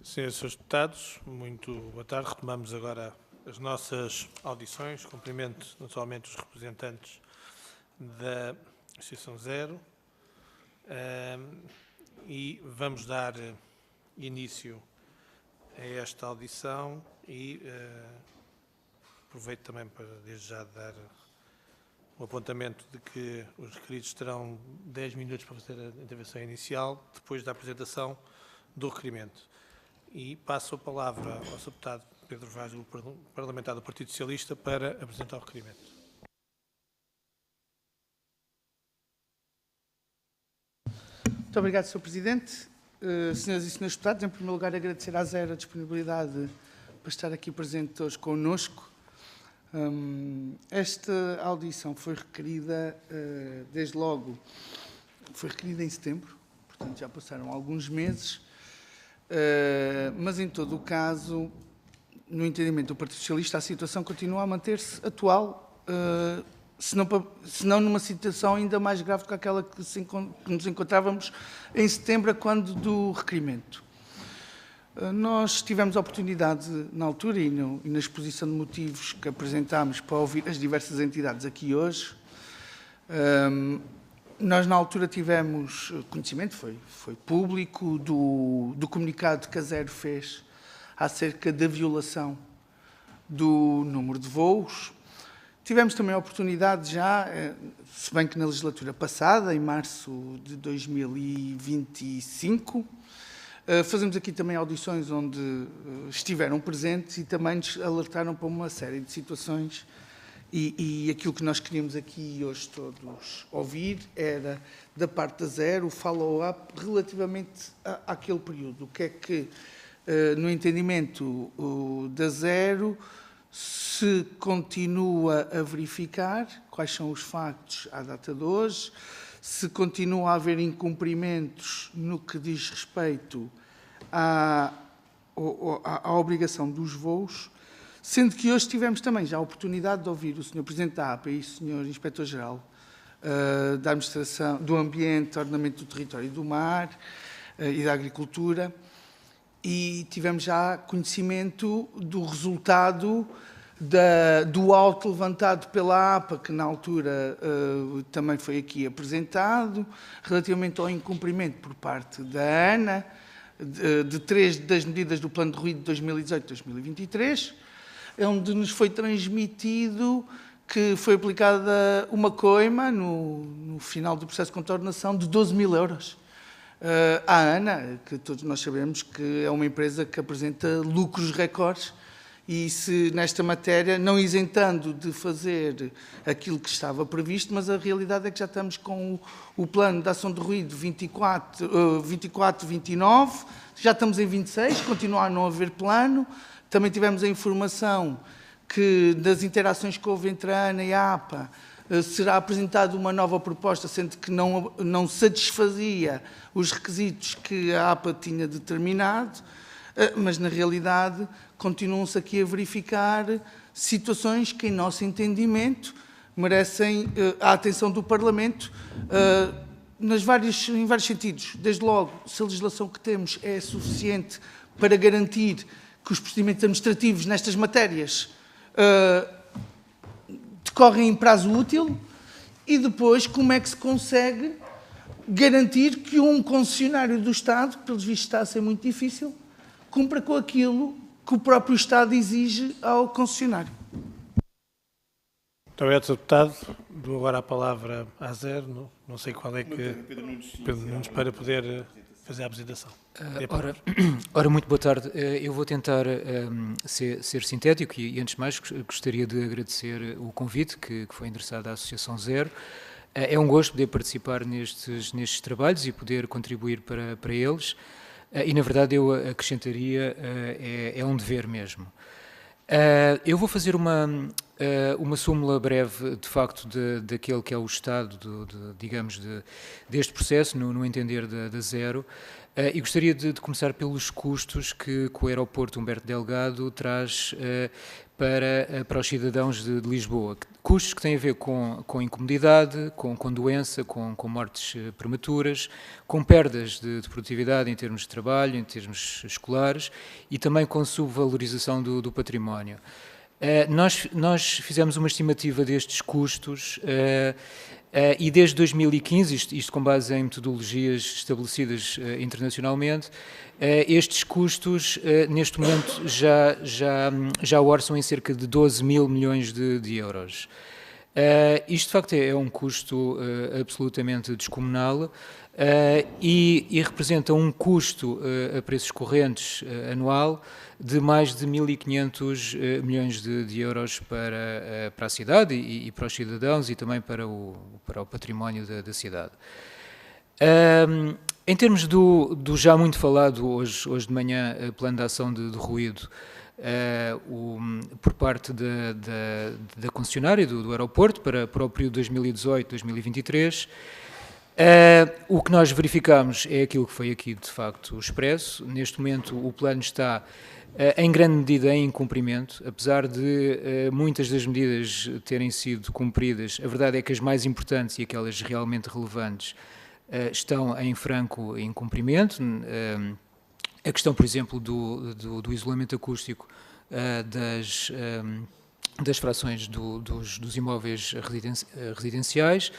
Senhores e Srs. Deputados, muito boa tarde. Retomamos agora as nossas audições. Cumprimento naturalmente os representantes da Associação Zero e vamos dar início a esta audição e aproveito também para desde já dar um apontamento de que os requeridos terão 10 minutos para fazer a intervenção inicial, depois da apresentação do requerimento. E passo a palavra ao Sr. Deputado Pedro Vaz, parlamentar do Partido Socialista, para apresentar o requerimento. Muito obrigado, Sr. Presidente. Senhoras e Senhores Deputados, em primeiro lugar agradecer à Zero a disponibilidade para estar aqui presente hoje connosco. Esta audição foi requerida, desde logo, foi requerida em setembro, portanto já passaram alguns meses, mas em todo o caso, no entendimento do Partido Socialista, a situação continua a manter-se atual, se não numa situação ainda mais grave do que aquela que nos encontrávamos em setembro, quando do requerimento. Nós tivemos a oportunidade, na altura e na exposição de motivos que apresentámos para ouvir as diversas entidades aqui hoje, nós na altura tivemos conhecimento, foi público, do comunicado que a Zero fez acerca da violação do número de voos. Tivemos também a oportunidade já, se bem que na legislatura passada, em março de 2025, fazemos aqui também audições onde estiveram presentes e também nos alertaram para uma série de situações e aquilo que nós queríamos aqui hoje todos ouvir era, da parte da Zero, o follow-up relativamente àquele período. O que é que, no entendimento da Zero, se continua a verificar, quais são os factos à data de hoje, se continua a haver incumprimentos no que diz respeito à obrigação dos voos, sendo que hoje tivemos também já a oportunidade de ouvir o Sr. Presidente da APA e o Sr. Inspetor-Geral da Administração do Ambiente, Ordenamento do Território e do Mar e da Agricultura, e tivemos já conhecimento do resultado do auto levantado pela APA, que na altura também foi aqui apresentado, relativamente ao incumprimento por parte da ANA de 3 das medidas do Plano de Ruído de 2018-2023, onde nos foi transmitido que foi aplicada uma coima no final do processo de contornação de 12 mil euros. A ANA, que todos nós sabemos que é uma empresa que apresenta lucros recordes, e se nesta matéria, não isentando de fazer aquilo que estava previsto, mas a realidade é que já estamos com o plano de ação de ruído 24-29, já estamos em 26, continua a não haver plano. Também tivemos a informação que das interações que houve entre a ANA e a APA, será apresentada uma nova proposta, sendo que não satisfazia os requisitos que a APA tinha determinado, mas na realidade continuam-se aqui a verificar situações que, em nosso entendimento, merecem a atenção do Parlamento em vários sentidos. Desde logo, se a legislação que temos é suficiente para garantir que os procedimentos administrativos nestas matérias decorrem em prazo útil, e depois como é que se consegue garantir que um concessionário do Estado, que pelos vistos está a ser muito difícil, cumpra com aquilo que o próprio Estado exige ao concessionário. Muito obrigado, Sr. Deputado. Dou agora a palavra à Zero, não sei qual é que... Pedro Nunes, para poder fazer a apresentação. Ora, muito boa tarde. Eu vou tentar ser sintético e, antes de mais, gostaria de agradecer o convite que foi endereçado à Associação Zero. É um gosto poder participar nestes trabalhos e poder contribuir para eles. E, na verdade, eu acrescentaria, é um dever mesmo. Eu vou fazer uma súmula breve, de facto, daquele que é o estado, digamos, deste processo, no entender da Zero, e gostaria de começar pelos custos que o aeroporto Humberto Delgado traz para os cidadãos de Lisboa, custos que têm a ver com incomodidade, com doença, com mortes prematuras, com perdas de produtividade em termos de trabalho, em termos escolares e também com subvalorização do património. Nós fizemos uma estimativa destes custos e desde 2015, isto com base em metodologias estabelecidas internacionalmente, estes custos neste momento já orçam em cerca de 12 mil milhões de euros. Isto de facto é um custo absolutamente descomunal e representa um custo a preços correntes anual de mais de 1.500 milhões de euros para a cidade e para os cidadãos e também para o património da cidade. Em termos do já muito falado hoje de manhã plano de ação de ruído, por parte da concessionária do aeroporto para o período 2018-2023, o que nós verificamos é aquilo que foi aqui de facto expresso. Neste momento o plano está em grande medida em incumprimento, apesar de muitas das medidas terem sido cumpridas. A verdade é que as mais importantes e aquelas realmente relevantes estão em franco incumprimento. A questão, por exemplo, do isolamento acústico das frações dos imóveis residenciais,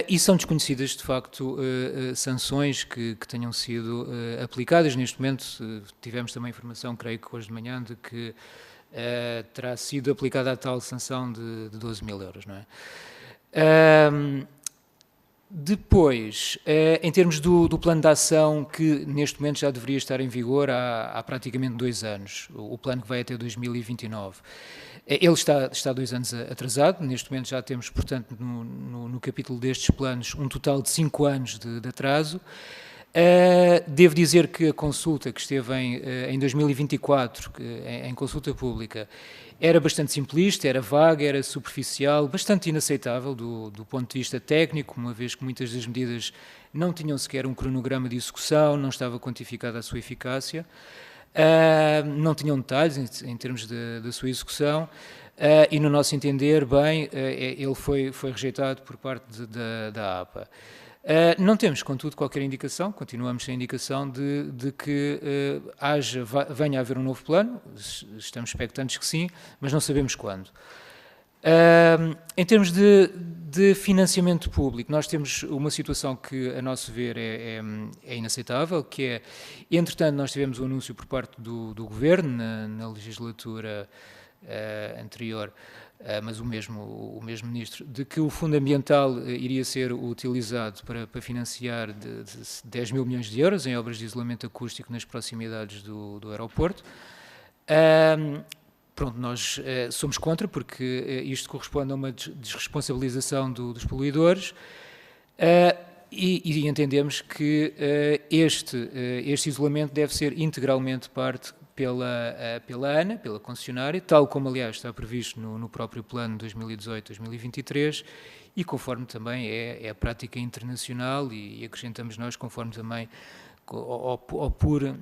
e são desconhecidas, de facto, sanções que tenham sido aplicadas. Neste momento, tivemos também informação, creio que hoje de manhã, de que terá sido aplicada a tal sanção de 12 mil euros, não é? Depois, em termos do plano de ação, que neste momento já deveria estar em vigor há praticamente 2 anos, o plano que vai até 2029, ele está 2 anos atrasado. Neste momento já temos, portanto, no capítulo destes planos, um total de 5 anos de atraso. Devo dizer que a consulta que esteve em 2024, em consulta pública, era bastante simplista, era vaga, era superficial, bastante inaceitável do ponto de vista técnico, uma vez que muitas das medidas não tinham sequer um cronograma de execução, não estava quantificada a sua eficácia, não tinham detalhes em termos da sua execução, e no nosso entender, bem, ele foi rejeitado por parte da APA. Não temos, contudo, qualquer indicação, continuamos sem indicação de que venha a haver um novo plano. Estamos expectantes que sim, mas não sabemos quando. Em termos de financiamento público, nós temos uma situação que, a nosso ver, é inaceitável, que é, entretanto, nós tivemos um anúncio por parte do Governo, na legislatura anterior, mas o mesmo Ministro, de que o Fundo Ambiental iria ser utilizado para financiar de 10 mil milhões de euros em obras de isolamento acústico nas proximidades do aeroporto. Pronto, nós somos contra, porque isto corresponde a uma desresponsabilização dos poluidores, e entendemos que este isolamento deve ser integralmente parte pela ANA, pela concessionária, tal como, aliás, está previsto no próprio plano 2018-2023 e conforme também é a prática internacional e acrescentamos nós, conforme também ao puro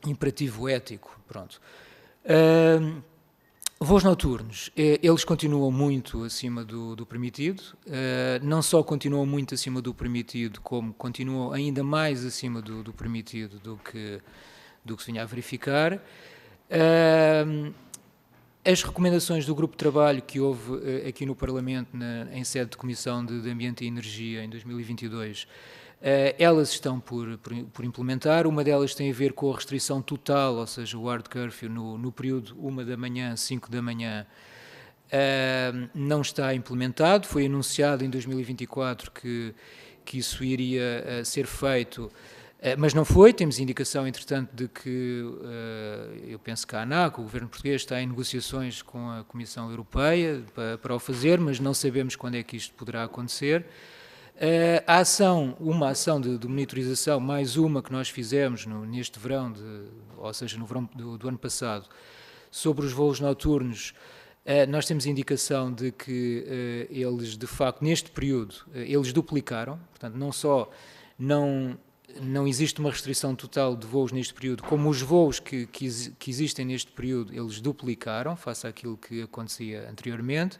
imperativo ético. Pronto. Voos noturnos, eles continuam muito acima do permitido, não só continuam muito acima do permitido, como continuam ainda mais acima do permitido do que se vinha a verificar. As recomendações do grupo de trabalho que houve aqui no Parlamento, em sede de Comissão de Ambiente e Energia, em 2022, elas estão por implementar. Uma delas tem a ver com a restrição total, ou seja, o hard curfew no período 1 da manhã, 5 da manhã, não está implementado. Foi anunciado em 2024 que isso iria ser feito, mas não foi. Temos indicação, entretanto, de que, eu penso que a ANAC, o Governo português, está em negociações com a Comissão Europeia para o fazer, mas não sabemos quando é que isto poderá acontecer. Uma ação de monitorização, mais uma que nós fizemos neste verão, ou seja, no verão do ano passado, sobre os voos noturnos. Nós temos indicação de que eles, de facto, neste período, eles duplicaram, portanto, não só não não existe uma restrição total de voos neste período, como os voos que existem neste período, eles duplicaram face àquilo que acontecia anteriormente,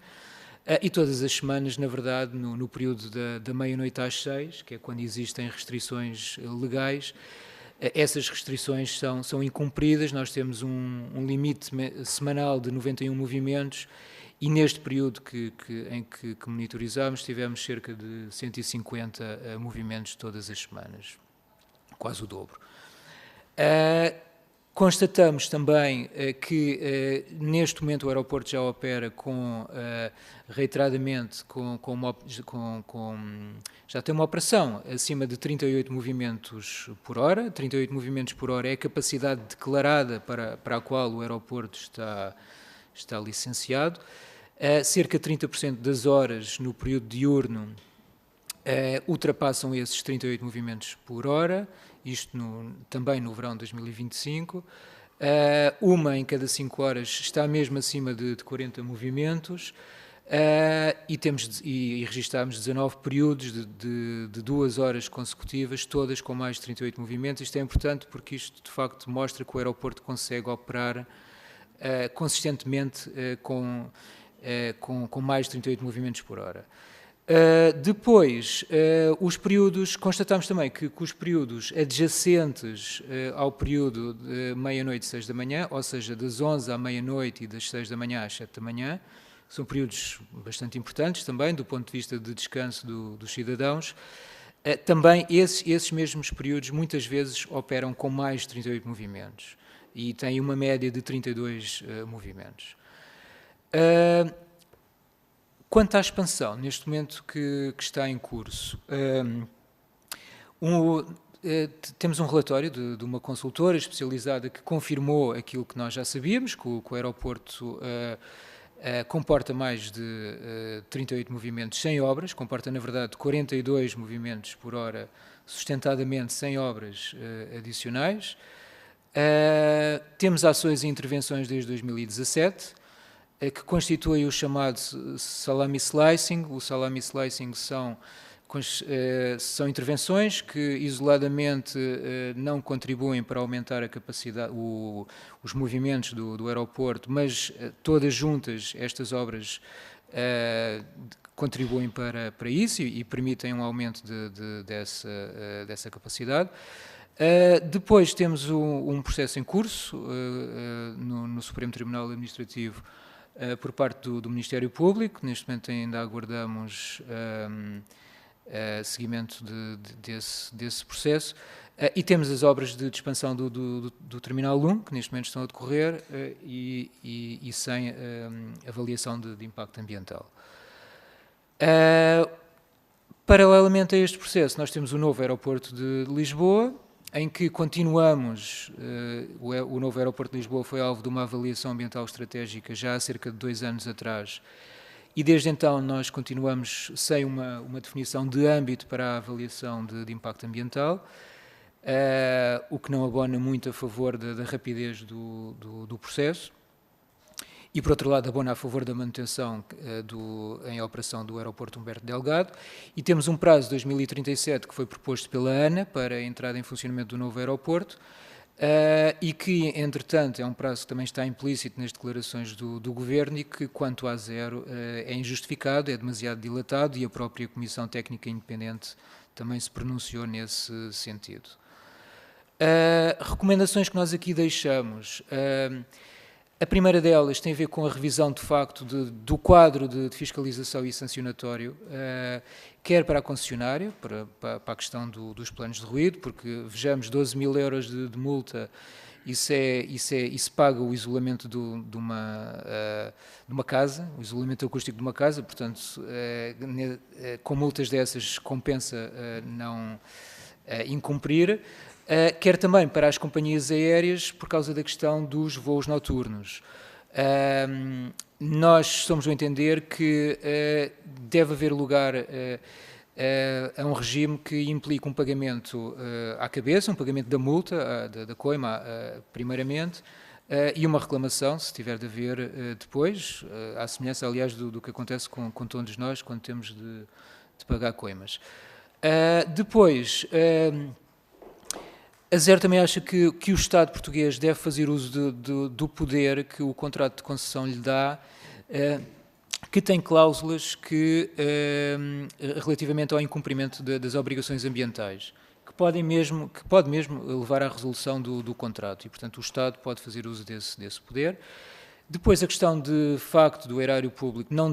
e todas as semanas, na verdade, no período da meia-noite às 6, que é quando existem restrições legais, essas restrições são incumpridas. Nós temos um limite semanal de 91 movimentos, e neste período em que monitorizamos, tivemos cerca de 150 movimentos todas as semanas, quase o dobro. Constatamos também que neste momento o aeroporto já opera reiteradamente já tem uma operação acima de 38 movimentos por hora. 38 movimentos por hora é a capacidade declarada para a qual o aeroporto está licenciado. Cerca de 30% das horas no período diurno ultrapassam esses 38 movimentos por hora, isto também no verão de 2025. Uma em cada 5 horas está mesmo acima de 40 movimentos, e registámos 19 períodos de 2 horas consecutivas, todas com mais de 38 movimentos. Isto é importante porque isto, de facto, mostra que o aeroporto consegue operar consistentemente com mais de 38 movimentos por hora. Depois, os períodos, constatamos também que os períodos adjacentes ao período de meia-noite e 6 da manhã, ou seja, das 11 à meia-noite e das 6 da manhã às 7 da manhã, são períodos bastante importantes também, do ponto de vista de descanso dos cidadãos. Também esses mesmos períodos muitas vezes operam com mais de 38 movimentos e têm uma média de 32 movimentos. Quanto à expansão, neste momento que está em curso, temos um relatório de uma consultora especializada que confirmou aquilo que nós já sabíamos, que o aeroporto comporta mais de 38 movimentos sem obras, comporta, na verdade, 42 movimentos por hora, sustentadamente sem obras adicionais. Temos ações e intervenções desde 2017, que constitui o chamado salami slicing. O salami slicing são intervenções que isoladamente não contribuem para aumentar a capacidade, os movimentos do aeroporto, mas todas juntas estas obras contribuem para isso e permitem um aumento dessa capacidade. Depois temos um processo em curso no Supremo Tribunal Administrativo por parte do Ministério Público. Neste momento ainda aguardamos seguimento desse processo, e temos as obras de expansão do Terminal 1, que neste momento estão a decorrer, e sem avaliação de impacto ambiental. Paralelamente a este processo, nós temos o novo aeroporto de Lisboa, em que continuamos. O novo aeroporto de Lisboa foi alvo de uma avaliação ambiental estratégica já há cerca de 2 anos atrás, e desde então nós continuamos sem uma definição de âmbito para a avaliação de impacto ambiental, o que não abona muito a favor da rapidez do processo, e por outro lado abona a favor da manutenção em operação do aeroporto Humberto Delgado, e temos um prazo de 2037 que foi proposto pela ANA para a entrada em funcionamento do novo aeroporto, e que, entretanto, é um prazo que também está implícito nas declarações do Governo e que, quanto a zero, é injustificado, é demasiado dilatado, e a própria Comissão Técnica Independente também se pronunciou nesse sentido. Recomendações que nós aqui deixamos. A primeira delas tem a ver com a revisão, de facto, do quadro de fiscalização e sancionatório, quer para a concessionária, para a questão dos planos de ruído, porque, vejamos, 12 mil euros de multa, isso paga o isolamento de uma casa, o isolamento acústico de uma casa, portanto, com multas dessas compensa não incumprir. Quer também para as companhias aéreas, por causa da questão dos voos noturnos. Nós somos a entender que deve haver lugar a um regime que implica um pagamento à cabeça, um pagamento da multa, da coima, primeiramente, e uma reclamação, se tiver de haver depois, à semelhança, aliás, do que acontece com todos nós quando temos de pagar coimas. Depois, A ZER também acha que o Estado português deve fazer uso do poder que o contrato de concessão lhe dá, que tem cláusulas que, relativamente ao incumprimento das obrigações ambientais, que pode mesmo levar à resolução do contrato, e, portanto, o Estado pode fazer uso desse poder. Depois, a questão de facto do erário público não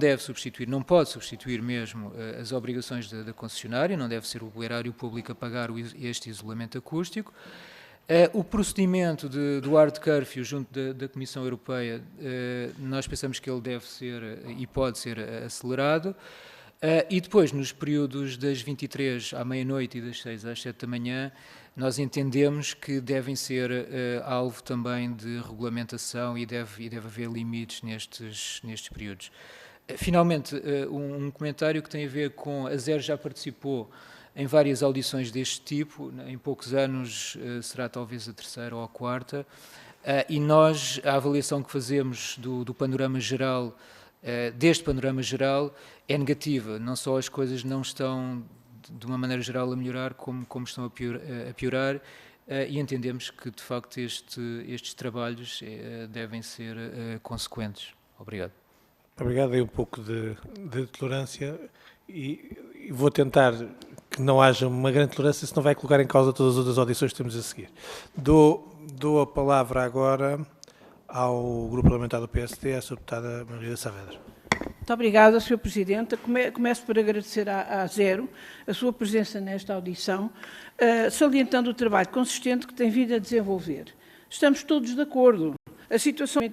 pode substituir mesmo as obrigações da concessionária, não deve ser o erário público a pagar este isolamento acústico. O procedimento do hard curfew junto da Comissão Europeia, nós pensamos que ele deve ser e pode ser acelerado. E depois, nos períodos das 23 à meia-noite e das 6 às 7 da manhã, nós entendemos que devem ser alvo também de regulamentação e deve haver limites nestes períodos. Finalmente, um comentário que tem a ver com a ZER já participou em várias audições deste tipo, em poucos anos será talvez a terceira ou a quarta, e nós, a avaliação que fazemos do panorama geral, deste panorama geral, é negativa. Não só as coisas não estão, de uma maneira geral, a melhorar, como estão a piorar, e entendemos que, de facto, estes trabalhos devem ser consequentes. Obrigado. Obrigado. Dei um pouco de tolerância e vou tentar que não haja uma grande tolerância, senão vai colocar em causa todas as outras audições que temos a seguir. Dou a palavra agora ao Grupo Parlamentar do PSD, à Sra. Deputada Margarida Saavedra. Muito obrigada, Sr. Presidente. Começo por agradecer à ZERO a sua presença nesta audição, salientando o trabalho consistente que tem vindo a desenvolver. Estamos todos de acordo. A situação é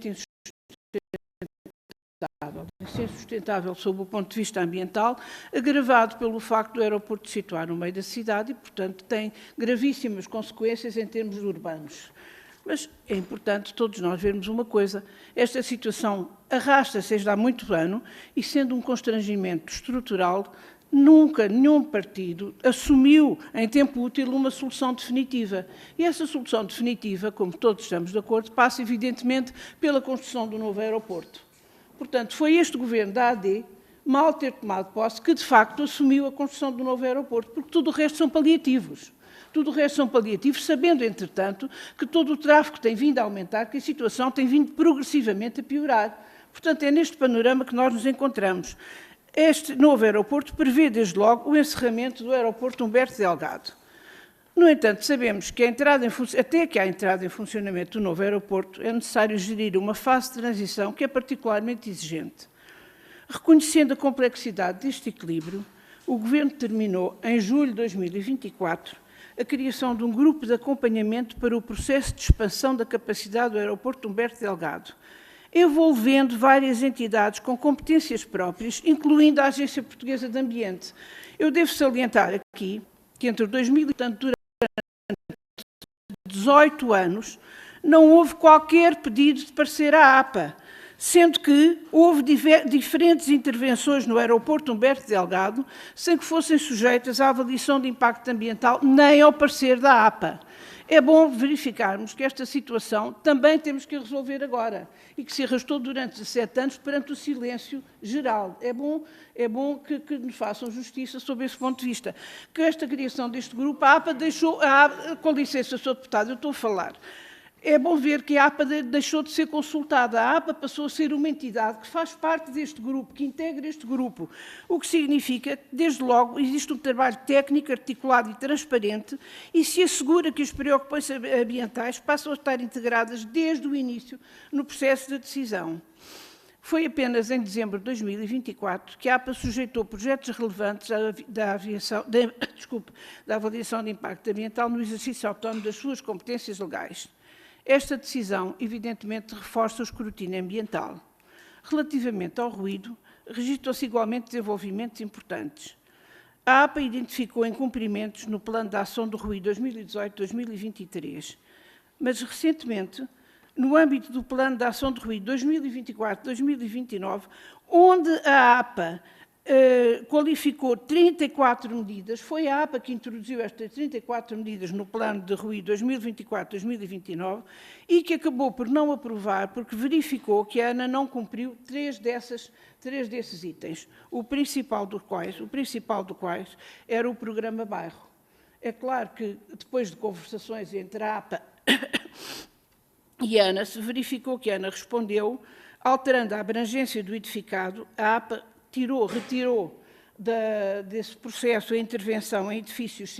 insustentável sob o ponto de vista ambiental, agravado pelo facto do aeroporto se situar no meio da cidade e, portanto, tem gravíssimas consequências em termos urbanos. Mas é importante todos nós vermos uma coisa, esta situação arrasta-se desde há muito ano e, sendo um constrangimento estrutural, nunca nenhum partido assumiu em tempo útil uma solução definitiva. E essa solução definitiva, como todos estamos de acordo, passa evidentemente pela construção do novo aeroporto. Portanto, foi este governo da AD, mal ter tomado posse, que de facto assumiu a construção do novo aeroporto, porque tudo o resto são paliativos. Tudo o resto são paliativos, sabendo, entretanto, que todo o tráfego tem vindo a aumentar, que a situação tem vindo progressivamente a piorar. Portanto, é neste panorama que nós nos encontramos. Este novo aeroporto prevê, desde logo, o encerramento do aeroporto Humberto Delgado. No entanto, sabemos que até que a entrada em funcionamento do novo aeroporto é necessário gerir uma fase de transição que é particularmente exigente. Reconhecendo a complexidade deste equilíbrio, o Governo determinou, em julho de 2024, a criação de um grupo de acompanhamento para o processo de expansão da capacidade do aeroporto Humberto Delgado, envolvendo várias entidades com competências próprias, incluindo a Agência Portuguesa de Ambiente. Eu devo salientar aqui que entre 2000 e tanto durante 18 anos não houve qualquer pedido de parecer à APA, sendo que houve diferentes intervenções no aeroporto Humberto Delgado sem que fossem sujeitas à avaliação de impacto ambiental nem ao parecer da APA. É bom verificarmos que esta situação também temos que resolver agora e que se arrastou durante 17 anos perante o silêncio geral. É bom que nos façam justiça sob esse ponto de vista. Que esta criação deste grupo, a APA deixou... com licença, Sr. Deputado, eu estou a falar. É bom ver que a APA deixou de ser consultada. A APA passou a ser uma entidade que faz parte deste grupo, que integra este grupo, o que significa que, desde logo, existe um trabalho técnico, articulado e transparente e se assegura que as preocupações ambientais passam a estar integradas desde o início no processo de decisão. Foi apenas em dezembro de 2024 que a APA sujeitou projetos relevantes da avaliação de impacto ambiental no exercício autónomo das suas competências legais. Esta decisão, evidentemente, reforça o escrutínio ambiental. Relativamente ao ruído, registrou-se igualmente desenvolvimentos importantes. A APA identificou incumprimentos no Plano de Ação do Ruído 2018-2023, mas, recentemente, no âmbito do Plano de Ação do Ruído 2024-2029, onde a APA qualificou 34 medidas, foi a APA que introduziu estas 34 medidas no Plano de Ruído 2024-2029 e que acabou por não aprovar porque verificou que a ANA não cumpriu três desses itens, o principal do quais era o programa Bairro. É claro que, depois de conversações entre a APA e a ANA, se verificou que a ANA respondeu, alterando a abrangência do edificado, a APA retirou desse processo a intervenção em edifícios,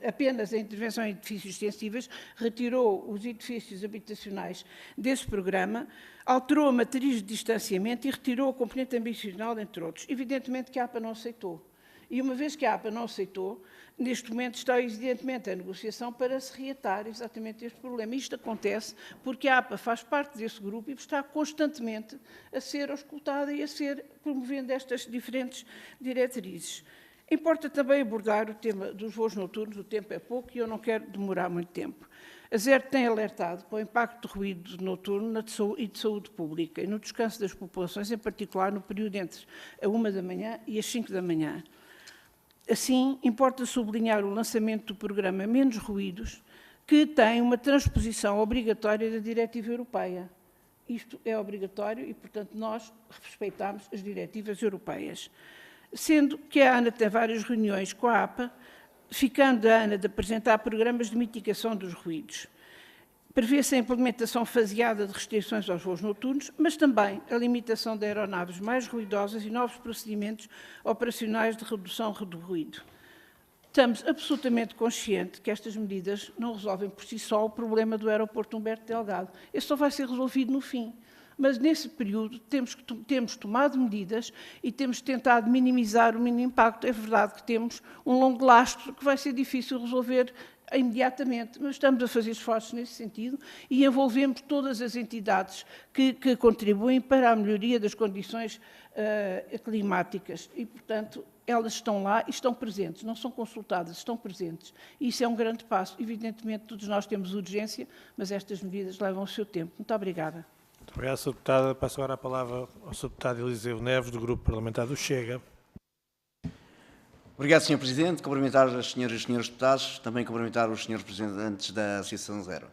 apenas a intervenção em edifícios sensíveis, retirou os edifícios habitacionais desse programa, alterou a matriz de distanciamento e retirou a componente ambiental, entre outros. Evidentemente que a APA não aceitou. E uma vez que a APA não aceitou, neste momento está evidentemente a negociação para se reatar exatamente este problema. Isto acontece porque a APA faz parte desse grupo e está constantemente a ser auscultada e a ser promovendo estas diferentes diretrizes. Importa também abordar o tema dos voos noturnos, o tempo é pouco e eu não quero demorar muito tempo. A ZER tem alertado para o impacto de ruído noturno e de saúde pública e no descanso das populações, em particular no período entre a 1 da manhã e as 5 da manhã. Assim, importa sublinhar o lançamento do programa Menos Ruídos, que tem uma transposição obrigatória da Diretiva Europeia. Isto é obrigatório e, portanto, nós respeitamos as diretivas europeias. Sendo que a ANA tem várias reuniões com a APA, ficando a ANA de apresentar programas de mitigação dos ruídos. Prevê-se a implementação faseada de restrições aos voos noturnos, mas também a limitação de aeronaves mais ruidosas e novos procedimentos operacionais de redução do ruído. Estamos absolutamente conscientes que estas medidas não resolvem por si só o problema do aeroporto Humberto Delgado. Esse só vai ser resolvido no fim. Mas, nesse período, temos tomado medidas e temos tentado minimizar o mínimo impacto. É verdade que temos um longo lastro que vai ser difícil resolver imediatamente, mas estamos a fazer esforços nesse sentido e envolvemos todas as entidades que contribuem para a melhoria das condições climáticas e, portanto, elas estão lá e estão presentes, não são consultadas, estão presentes. E isso é um grande passo. Evidentemente, todos nós temos urgência, mas estas medidas levam o seu tempo. Muito obrigada. Muito obrigado, Sr. Deputada. Passo agora a palavra ao Sr. Deputado Eliseu Neves, do Grupo Parlamentar do Chega. Obrigado, Sr. Presidente. Cumprimentar as senhoras e senhores deputados, também cumprimentar os senhores representantes da Associação Zero.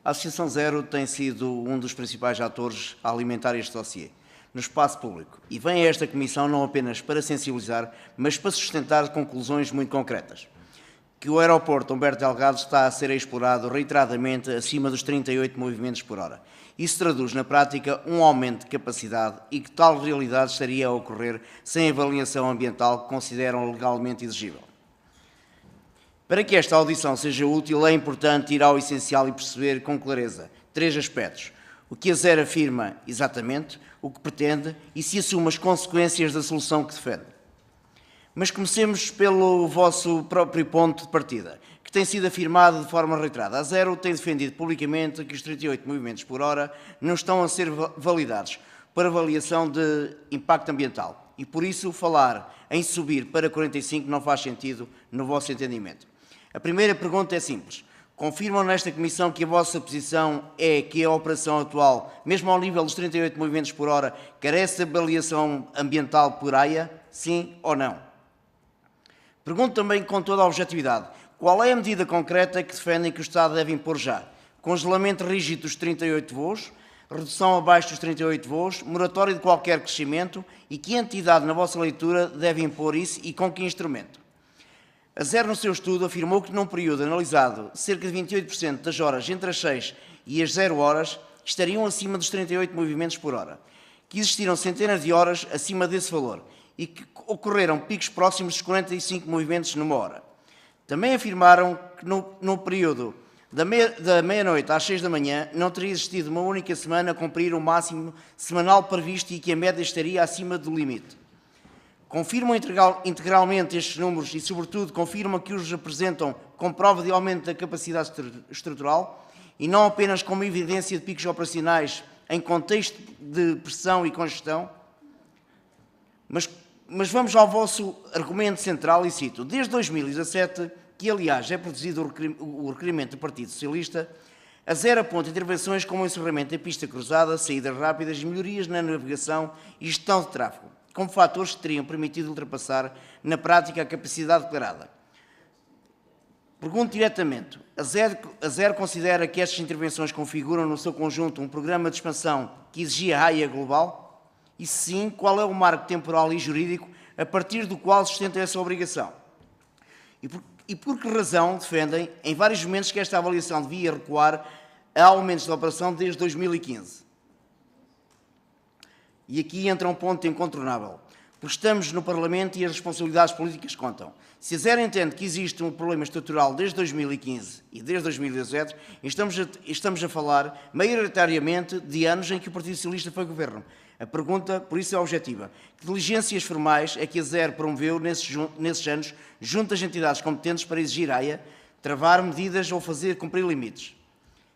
A Associação Zero tem sido um dos principais atores a alimentar este dossiê no espaço público e vem a esta Comissão não apenas para sensibilizar, mas para sustentar conclusões muito concretas. Que o aeroporto Humberto Delgado está a ser explorado reiteradamente acima dos 38 movimentos por hora. Isso traduz, na prática, um aumento de capacidade e que tal realidade estaria a ocorrer sem avaliação ambiental que consideram legalmente exigível. Para que esta audição seja útil, é importante ir ao essencial e perceber com clareza 3 aspectos. O que a ZER afirma exatamente, o que pretende e se assume as consequências da solução que defende. Mas comecemos pelo vosso próprio ponto de partida, que tem sido afirmado de forma reiterada. A Zero tem defendido publicamente que os 38 movimentos por hora não estão a ser validados para avaliação de impacto ambiental e, por isso, falar em subir para 45 não faz sentido no vosso entendimento. A primeira pergunta é simples. Confirmam nesta Comissão que a vossa posição é que a operação atual, mesmo ao nível dos 38 movimentos por hora, carece de avaliação ambiental por AIA? Sim ou não? Pergunto também com toda a objetividade, qual é a medida concreta que defendem que o Estado deve impor já? Congelamento rígido dos 38 voos, redução abaixo dos 38 voos, moratório de qualquer crescimento e que entidade, na vossa leitura, deve impor isso e com que instrumento? A Zero, no seu estudo, afirmou que num período analisado, cerca de 28% das horas entre as 6 e as 0 horas estariam acima dos 38 movimentos por hora, que existiram centenas de horas acima desse valor e que ocorreram picos próximos dos 45 movimentos numa hora. Também afirmaram que no período da meia-noite às 6 da manhã não teria existido uma única semana a cumprir o máximo semanal previsto e que a média estaria acima do limite. Confirmam integralmente estes números e, sobretudo, confirmam que os apresentam como prova de aumento da capacidade estrutural e não apenas como evidência de picos operacionais em contexto de pressão e congestão? Mas vamos ao vosso argumento central e cito. Desde 2017, que aliás é produzido o requerimento do Partido Socialista, a Zero aponta intervenções como o encerramento da pista cruzada, saídas rápidas e melhorias na navegação e gestão de tráfego, como fatores que teriam permitido ultrapassar na prática a capacidade declarada. Pergunto diretamente, a Zero considera que estas intervenções configuram no seu conjunto um programa de expansão que exigia a AIA global? E se sim, qual é o marco temporal e jurídico a partir do qual sustenta essa obrigação? E por que razão defendem, em vários momentos, que esta avaliação devia recuar a aumentos da operação desde 2015? E aqui entra um ponto incontornável, porque estamos no Parlamento e as responsabilidades políticas contam. Se a ZER entende que existe um problema estrutural desde 2015 e desde 2017, estamos a falar maioritariamente de anos em que o Partido Socialista foi governo. A pergunta, por isso, é objetiva. Que diligências formais é que a ZER promoveu nesses anos junto às entidades competentes para exigir AIA, travar medidas ou fazer cumprir limites?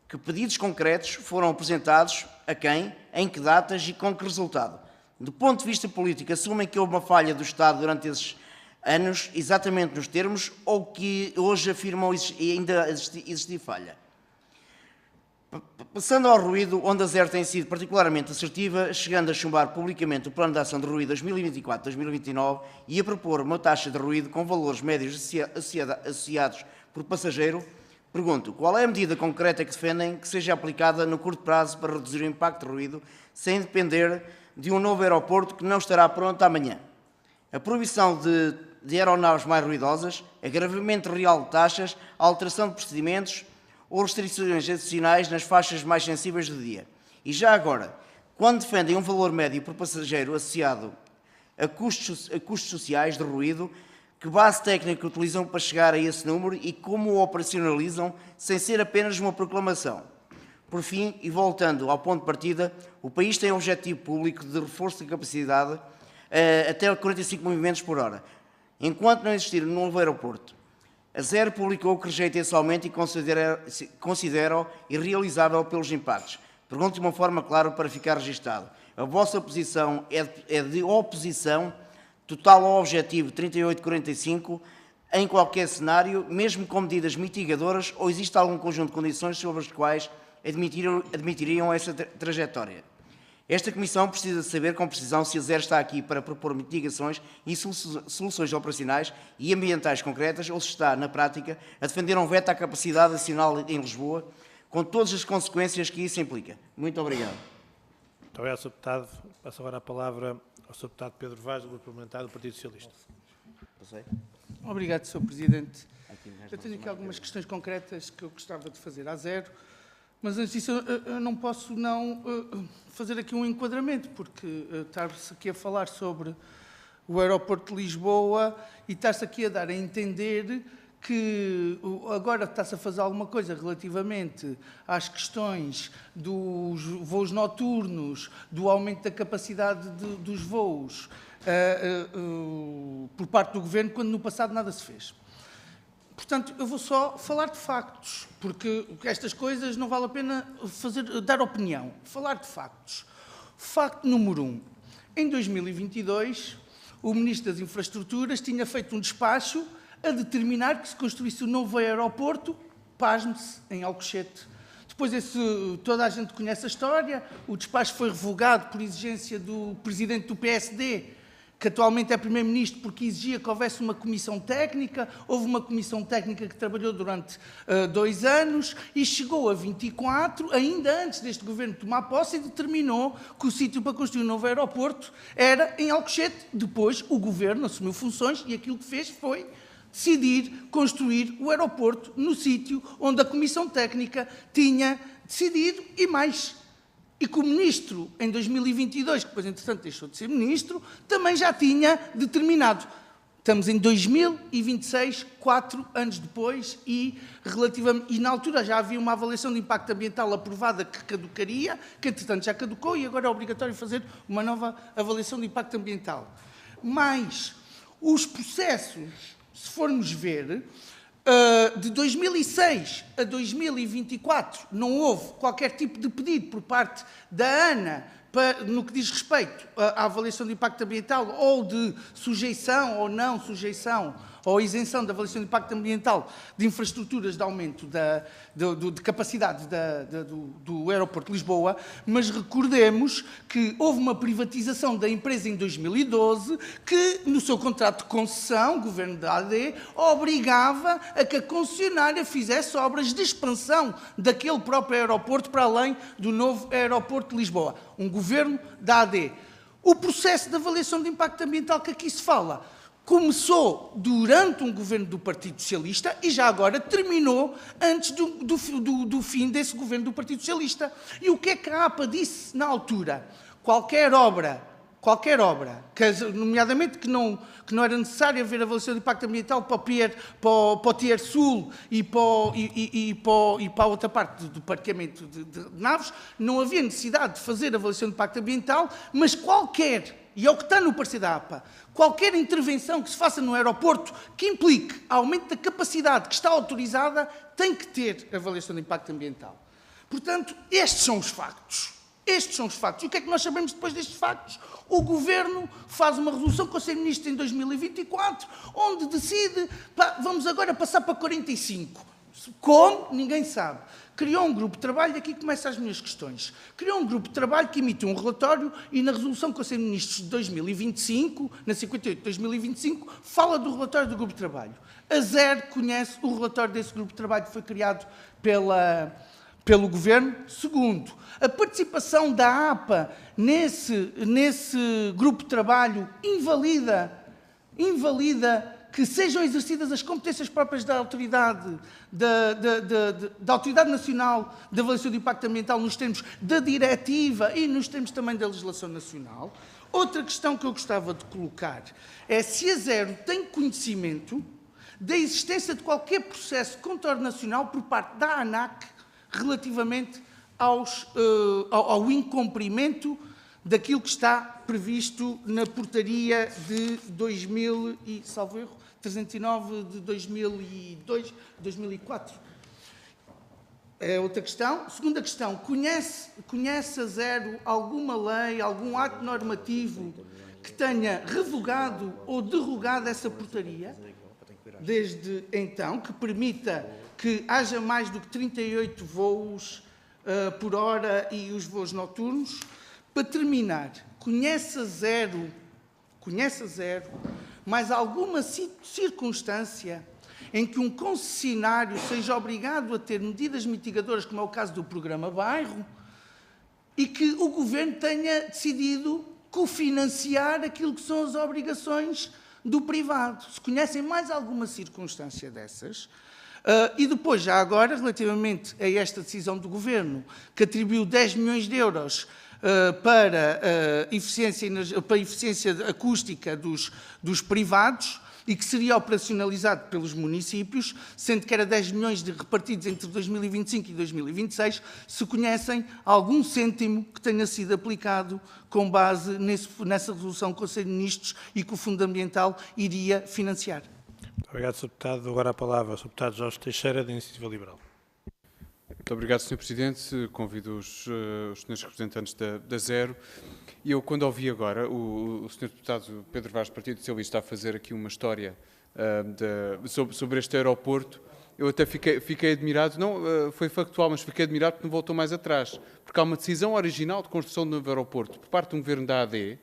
Que pedidos concretos foram apresentados a quem, em que datas e com que resultado? Do ponto de vista político, assumem que houve uma falha do Estado durante esses anos, exatamente nos termos, ou que hoje afirmam ainda existir falha? Passando ao ruído, onde a ZER tem sido particularmente assertiva, chegando a chumbar publicamente o Plano de Ação de Ruído 2024-2029 e a propor uma taxa de ruído com valores médios associados por passageiro, pergunto, qual é a medida concreta que defendem que seja aplicada no curto prazo para reduzir o impacto de ruído, sem depender de um novo aeroporto que não estará pronto amanhã? A proibição de aeronaves mais ruidosas, agravamento real de taxas, alteração de procedimentos ou restrições adicionais nas faixas mais sensíveis do dia. E já agora, quando defendem um valor médio por passageiro associado a custos sociais de ruído, que base técnica utilizam para chegar a esse número e como o operacionalizam sem ser apenas uma proclamação? Por fim, e voltando ao ponto de partida, o país tem um objetivo público de reforço de capacidade até 45 movimentos por hora. Enquanto não existir um novo aeroporto, a ZER publicou que rejeita esse aumento e considera-o irrealizável pelos impactos. Pergunto de uma forma clara para ficar registado. A vossa posição é de oposição total ao objetivo 3845 em qualquer cenário, mesmo com medidas mitigadoras, ou existe algum conjunto de condições sobre as quais admitiriam essa trajetória? Esta Comissão precisa saber com precisão se a ZER está aqui para propor mitigações e soluções operacionais e ambientais concretas ou se está, na prática, a defender um veto à capacidade nacional em Lisboa, com todas as consequências que isso implica. Muito obrigado. Muito obrigado, Sr. Deputado. Passo agora a palavra ao Sr. Deputado Pedro Vaz, do Grupo Parlamentar do Partido Socialista. Obrigado, Sr. Presidente. Eu tenho aqui algumas questões concretas que eu gostava de fazer à ZER. Mas, antes disso, eu não posso não fazer aqui um enquadramento, porque estar-se aqui a falar sobre o aeroporto de Lisboa e estar-se aqui a dar a entender que agora está-se a fazer alguma coisa relativamente às questões dos voos noturnos, do aumento da capacidade dos voos por parte do Governo, quando no passado nada se fez. Portanto, eu vou só falar de factos, porque estas coisas não vale a pena dar opinião. Falar de factos. Facto número 1. Em 2022, o Ministro das Infraestruturas tinha feito um despacho a determinar que se construísse um novo aeroporto, pasme-se, em Alcochete. Depois, toda a gente conhece a história, o despacho foi revogado por exigência do Presidente do PSD, que atualmente é Primeiro-Ministro, porque exigia que houvesse uma comissão técnica. Houve uma comissão técnica que trabalhou durante 2 anos e chegou a 24, ainda antes deste Governo tomar posse, e determinou que o sítio para construir um novo aeroporto era em Alcochete. Depois, o Governo assumiu funções e aquilo que fez foi decidir construir o aeroporto no sítio onde a comissão técnica tinha decidido e mais. E que o Ministro, em 2022, que depois, entretanto, deixou de ser Ministro, também já tinha determinado. Estamos em 2026, 4 anos depois, e na altura já havia uma avaliação de impacto ambiental aprovada que caducaria, que, entretanto, já caducou, e agora é obrigatório fazer uma nova avaliação de impacto ambiental. Mas os processos, se formos ver, de 2006 a 2024 não houve qualquer tipo de pedido por parte da ANA no que diz respeito à avaliação de impacto ambiental ou de sujeição ou não sujeição ou isenção da avaliação de impacto ambiental de infraestruturas de aumento de capacidade do aeroporto de Lisboa, mas recordemos que houve uma privatização da empresa em 2012 que, no seu contrato de concessão, o Governo da AD, obrigava a que a concessionária fizesse obras de expansão daquele próprio aeroporto para além do novo aeroporto de Lisboa. Um Governo da AD. O processo de avaliação de impacto ambiental que aqui se fala começou durante um governo do Partido Socialista e já agora terminou antes do fim desse governo do Partido Socialista. E o que é que a APA disse na altura? Qualquer obra, nomeadamente que não era necessário haver avaliação de impacto ambiental para o Tier Sul e para a outra parte do parqueamento de naves, não havia necessidade de fazer avaliação de impacto ambiental, mas e é o que está no parecer da APA, qualquer intervenção que se faça no aeroporto que implique aumento da capacidade que está autorizada tem que ter avaliação de impacto ambiental. Portanto, estes são os factos. E o que é que nós sabemos depois destes factos? O Governo faz uma resolução com o Conselho de Ministros em 2024, onde decide, vamos agora passar para 45. Como? Ninguém sabe. Criou um grupo de trabalho, e aqui começam as minhas questões. Criou um grupo de trabalho que emite um relatório e na resolução do Conselho de Ministros de 2025, na 58 de 2025, fala do relatório do grupo de trabalho. A Zero conhece o relatório desse grupo de trabalho que foi criado pelo Governo. Segundo, a participação da APA nesse grupo de trabalho invalida que sejam exercidas as competências próprias da Autoridade, da Autoridade Nacional de Avaliação de Impacto Ambiental nos termos da diretiva e nos termos também da legislação nacional. Outra questão que eu gostava de colocar é se a Zero tem conhecimento da existência de qualquer processo de controle nacional por parte da ANAC relativamente ao incumprimento daquilo que está previsto na portaria de 309 de 2004. É outra questão. Segunda questão, conhece a Zero alguma lei, algum ato normativo que tenha revogado ou derrogado essa portaria, desde então, que permita que haja mais do que 38 voos por hora e os voos noturnos? Para terminar, conhece a Zero mais alguma circunstância em que um concessionário seja obrigado a ter medidas mitigadoras, como é o caso do programa Bairro, e que o Governo tenha decidido cofinanciar aquilo que são as obrigações do privado? Se conhecem mais alguma circunstância dessas? E depois, já agora, relativamente a esta decisão do Governo, que atribuiu 10 milhões de euros para a eficiência acústica dos privados e que seria operacionalizado pelos municípios, sendo que era 10 milhões repartidos entre 2025 e 2026, se conhecem algum cêntimo que tenha sido aplicado com base nessa resolução do Conselho de Ministros e que o Fundo Ambiental iria financiar. Muito obrigado, Sr. Deputado. Agora a palavra ao Sr. Deputado Jorge Teixeira, da Iniciativa Liberal. Muito obrigado, Sr. Presidente. Convido os senhores representantes da Zero. E eu, quando ouvi agora o Sr. Deputado Pedro Vaz, do Partido Socialista, a fazer aqui uma história sobre este aeroporto, eu até fiquei admirado, não foi factual, mas fiquei admirado porque não voltou mais atrás. Porque há uma decisão original de construção do novo aeroporto por parte de um governo da AD,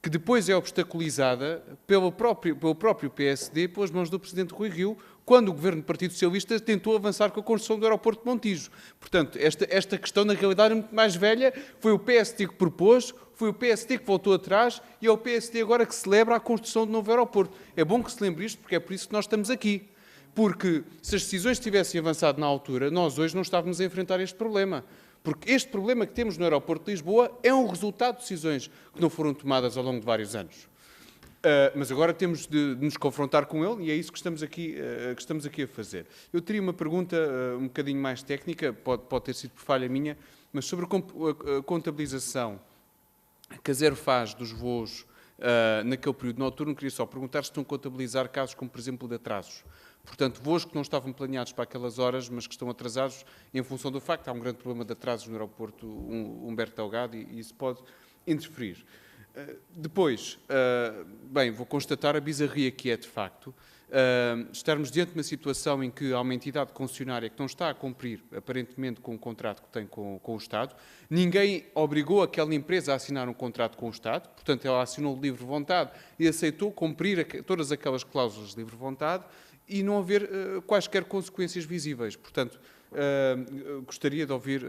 que depois é obstaculizada pelo próprio PSD, pelas mãos do Presidente Rui Rio, quando o Governo do Partido Socialista tentou avançar com a construção do aeroporto de Montijo. Portanto, esta questão, na realidade, é muito mais velha. Foi o PSD que propôs, foi o PSD que voltou atrás e é o PSD agora que celebra a construção do novo aeroporto. É bom que se lembre isto, porque é por isso que nós estamos aqui. Porque se as decisões tivessem avançado na altura, nós hoje não estávamos a enfrentar este problema. Porque este problema que temos no aeroporto de Lisboa é um resultado de decisões que não foram tomadas ao longo de vários anos. Mas agora temos de nos confrontar com ele e é isso que estamos aqui a fazer. Eu teria uma pergunta um bocadinho mais técnica, pode ter sido por falha minha, mas sobre a contabilização que a Zero faz dos voos naquele período noturno, queria só perguntar se estão a contabilizar casos como, por exemplo, de atrasos. Portanto, voos que não estavam planeados para aquelas horas, mas que estão atrasados em função do facto que há um grande problema de atrasos no aeroporto Humberto Delgado e isso pode interferir. Depois, bem, vou constatar a bizarria que é, de facto, estarmos diante de uma situação em que há uma entidade concessionária que não está a cumprir, aparentemente, com o contrato que tem com o Estado. Ninguém obrigou aquela empresa a assinar um contrato com o Estado, portanto, ela assinou de livre vontade e aceitou cumprir todas aquelas cláusulas de livre vontade e não haver quaisquer consequências visíveis. Portanto, Gostaria de ouvir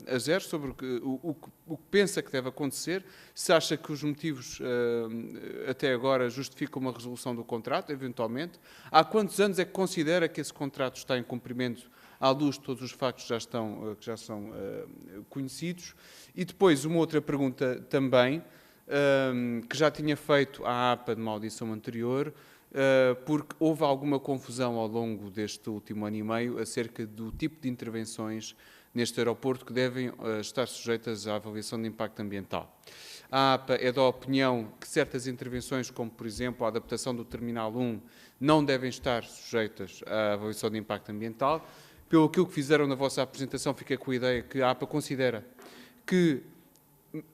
a Zero sobre o que pensa que deve acontecer, se acha que os motivos até agora justificam uma resolução do contrato, eventualmente. Há quantos anos é que considera que esse contrato está em cumprimento à luz de todos os factos que já são conhecidos? E depois uma outra pergunta também, que já tinha feito à APA numa audição anterior, porque houve alguma confusão ao longo deste último ano e meio acerca do tipo de intervenções neste aeroporto que devem estar sujeitas à avaliação de impacto ambiental. A APA é da opinião que certas intervenções, como por exemplo a adaptação do Terminal 1, não devem estar sujeitas à avaliação de impacto ambiental. Pelo que fizeram na vossa apresentação, fiquei com a ideia que a APA considera que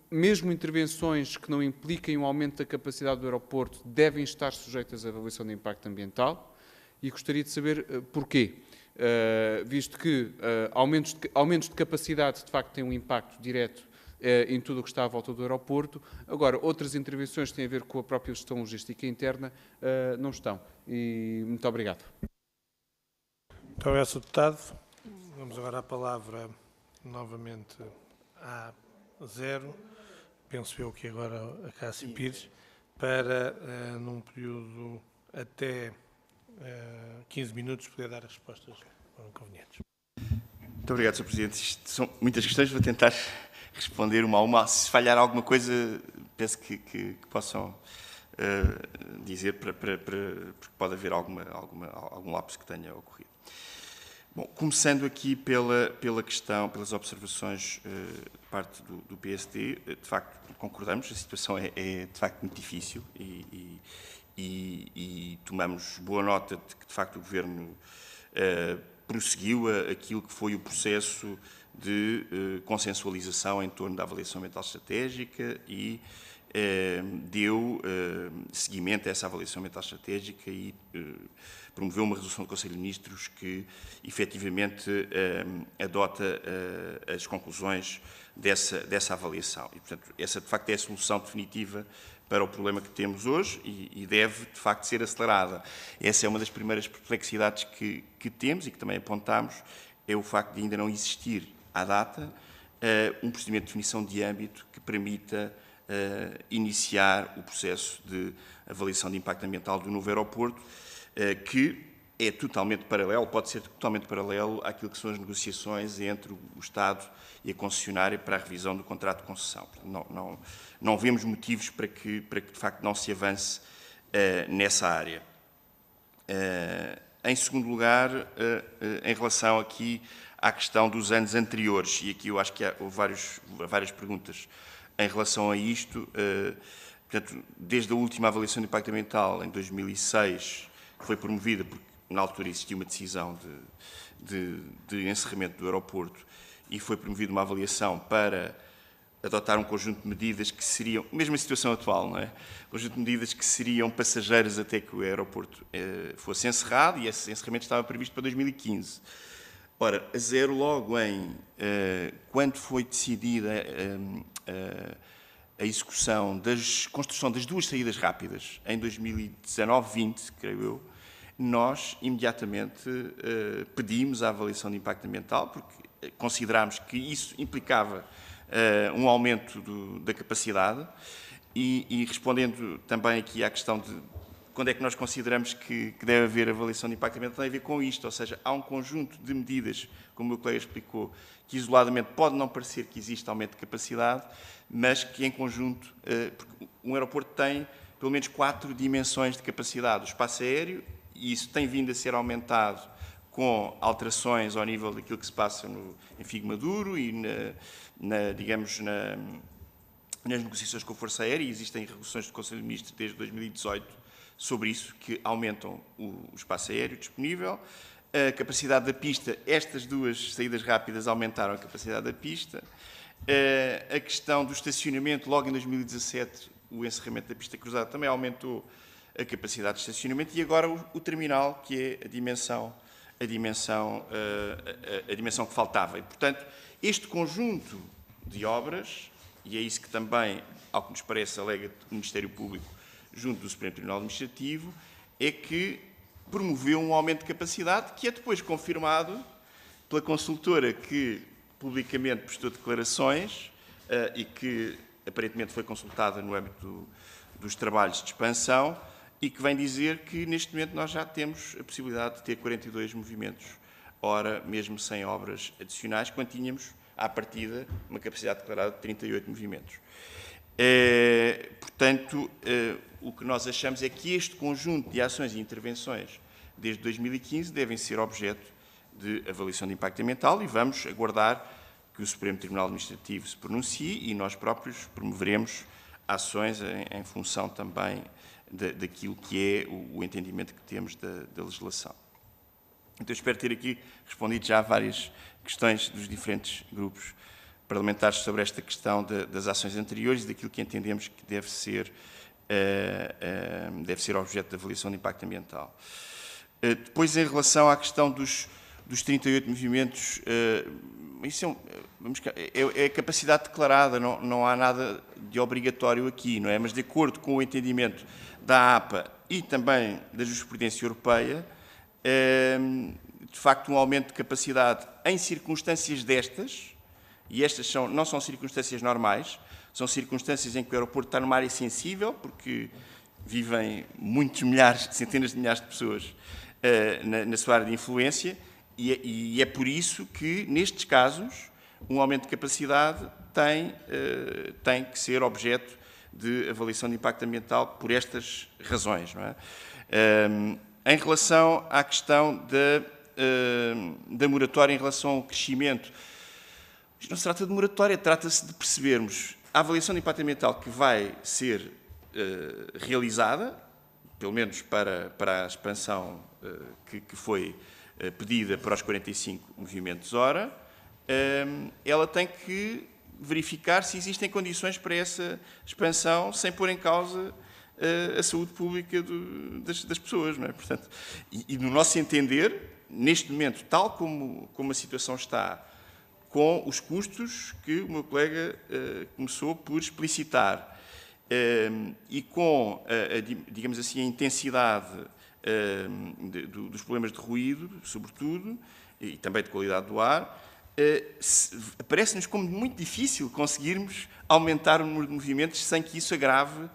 mesmo intervenções que não impliquem um aumento da capacidade do aeroporto devem estar sujeitas à avaliação de impacto ambiental, e gostaria de saber porquê, visto que aumentos de capacidade de facto têm um impacto direto em tudo o que está à volta do aeroporto. Agora, outras intervenções que têm a ver com a própria gestão logística interna não estão. E muito obrigado. Muito obrigado, Sr. Deputado. Vamos agora à palavra novamente à Zero, penso eu que agora a Cássio Pires, para, num período até 15 minutos, poder dar as respostas convenientes. Muito obrigado, Sr. Presidente. Isto são muitas questões, vou tentar responder uma a uma. Se falhar alguma coisa, penso que possam dizer, porque pode haver algum lapso que tenha ocorrido. Bom, começando aqui pela questão, pelas observações de parte do PSD, de facto concordamos, a situação é de facto muito difícil e tomamos boa nota de que de facto o Governo prosseguiu aquilo que foi o processo de consensualização em torno da avaliação ambiental estratégica e deu seguimento a essa avaliação ambiental estratégica e promoveu uma resolução do Conselho de Ministros que, efetivamente, adota as conclusões dessa avaliação. E, portanto, essa, de facto, é a solução definitiva para o problema que temos hoje e deve, de facto, ser acelerada. Essa é uma das primeiras perplexidades que temos e que também apontamos, é o facto de ainda não existir, à data, um procedimento de definição de âmbito que permita iniciar o processo de avaliação de impacto ambiental do novo aeroporto, que é totalmente paralelo, pode ser totalmente paralelo àquilo que são as negociações entre o Estado e a concessionária para a revisão do contrato de concessão. Não vemos motivos para que de facto não se avance nessa área. Em segundo lugar, em relação aqui à questão dos anos anteriores, e aqui eu acho que houve várias perguntas em relação a isto, portanto, desde a última avaliação de impacto ambiental, em 2006, que foi promovida, porque na altura existia uma decisão de encerramento do aeroporto, e foi promovida uma avaliação para adotar um conjunto de medidas que seriam, mesmo a situação atual, não é? Um conjunto de medidas que seriam passageiras até que o aeroporto fosse encerrado, e esse encerramento estava previsto para 2015. Ora, a Zero, logo quando foi decidida a execução da construção das duas saídas rápidas, em 2019-20, creio eu, nós imediatamente pedimos a avaliação de impacto ambiental, porque considerámos que isso implicava um aumento da capacidade e respondendo também aqui à questão de quando é que nós consideramos que deve haver avaliação de impacto ambiental, tem a ver com isto, ou seja, há um conjunto de medidas, como o meu colega explicou, que isoladamente pode não parecer que existe aumento de capacidade, mas que em conjunto, porque um aeroporto tem pelo menos 4 dimensões de capacidade, o espaço aéreo, e isso tem vindo a ser aumentado com alterações ao nível daquilo que se passa em Figo Maduro e, digamos, nas negociações com a Força Aérea, e existem resoluções do Conselho de Ministros desde 2018 sobre isso, que aumentam o espaço aéreo disponível. A capacidade da pista, estas duas saídas rápidas aumentaram a capacidade da pista. A questão do estacionamento, logo em 2017, o encerramento da pista cruzada também aumentou a capacidade de estacionamento, e agora o terminal, que é a dimensão que faltava. E, portanto, este conjunto de obras, e é isso que também, ao que nos parece, alega o Ministério Público junto do Supremo Tribunal Administrativo, é que promoveu um aumento de capacidade que é depois confirmado pela consultora que publicamente prestou declarações e que aparentemente foi consultada no âmbito dos trabalhos de expansão e que vem dizer que neste momento nós já temos a possibilidade de ter 42 movimentos hora, mesmo sem obras adicionais, quando tínhamos, à partida, uma capacidade declarada de 38 movimentos. Portanto, o que nós achamos é que este conjunto de ações e intervenções desde 2015 devem ser objeto de avaliação de impacto ambiental e vamos aguardar que o Supremo Tribunal Administrativo se pronuncie e nós próprios promoveremos ações em função também daquilo que é o entendimento que temos da legislação. Então, espero ter aqui respondido já a várias questões dos diferentes grupos parlamentares sobre esta questão das ações anteriores e daquilo que entendemos que deve ser objeto de avaliação de impacto ambiental. Depois, em relação à questão dos 38 movimentos, isso é capacidade declarada, não há nada de obrigatório aqui, não é? Mas, de acordo com o entendimento da APA e também da jurisprudência europeia, de facto, um aumento de capacidade em circunstâncias destas, e estas não são circunstâncias normais, são circunstâncias em que o aeroporto está numa área sensível, porque vivem muitos milhares, centenas de milhares de pessoas na sua área de influência, e é por isso que, nestes casos, um aumento de capacidade tem que ser objeto de avaliação de impacto ambiental por estas razões, não é? Em relação à questão da moratória em relação ao crescimento, isto não se trata de moratória, trata-se de percebermos a avaliação de impacto ambiental que vai ser realizada, pelo menos para a expansão que foi pedida para os 45 movimentos hora, ela tem que verificar se existem condições para essa expansão sem pôr em causa a saúde pública das pessoas, não é? Portanto, e no nosso entender, neste momento, tal como a situação está, com os custos que o meu colega começou por explicitar e com, digamos assim, a intensidade dos problemas de ruído, sobretudo, e também de qualidade do ar, parece-nos como muito difícil conseguirmos aumentar o número de movimentos sem que isso agrave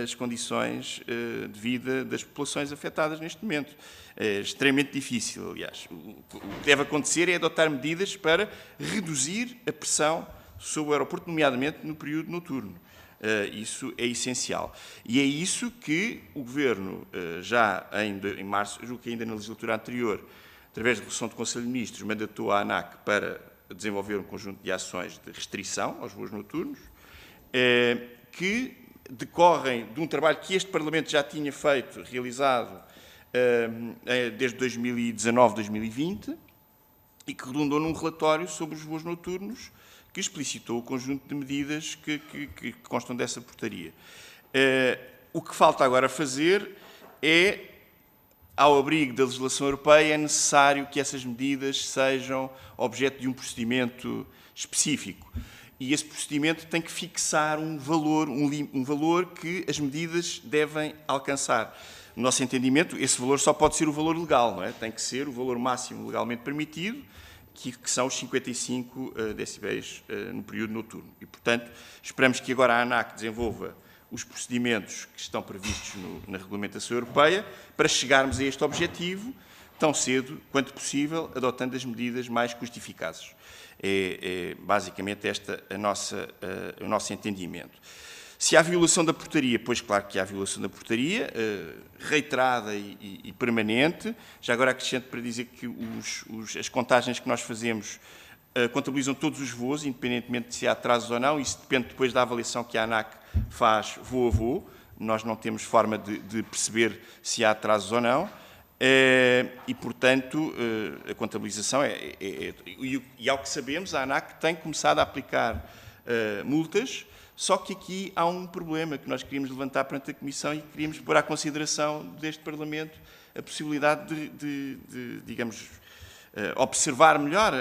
as condições de vida das populações afetadas neste momento. É extremamente difícil, aliás. O que deve acontecer é adotar medidas para reduzir a pressão sobre o aeroporto, nomeadamente no período noturno. Isso é essencial. E é isso que o Governo, já em março, julgo que ainda na legislatura anterior, através da resolução do Conselho de Ministros, mandatou à ANAC para desenvolver um conjunto de ações de restrição aos voos noturnos, que decorrem de um trabalho que este Parlamento já tinha feito, realizado desde 2019, 2020, e que redundou num relatório sobre os voos noturnos, que explicitou o conjunto de medidas que constam dessa portaria. O que falta agora fazer é, ao abrigo da legislação europeia, é necessário que essas medidas sejam objeto de um procedimento específico. E esse procedimento tem que fixar um valor que as medidas devem alcançar. No nosso entendimento, esse valor só pode ser o valor legal, não é? Tem que ser o valor máximo legalmente permitido, que são os 55 decibéis no período noturno. E, portanto, esperamos que agora a ANAC desenvolva os procedimentos que estão previstos na regulamentação europeia para chegarmos a este objetivo tão cedo quanto possível, adotando as medidas mais custo-eficazes. É basicamente este o nosso entendimento. Se há violação da portaria, pois claro que há violação da portaria, reiterada e permanente. Já agora acrescento para dizer que as contagens que nós fazemos contabilizam todos os voos, independentemente de se há atrasos ou não. Isso depende depois da avaliação que a ANAC faz voo a voo. Nós não temos forma de perceber se há atrasos ou não. E, portanto, a contabilização e ao que sabemos, a ANAC tem começado a aplicar multas. Só que aqui há um problema que nós queríamos levantar perante a Comissão e queríamos pôr à consideração deste Parlamento a possibilidade digamos, observar melhor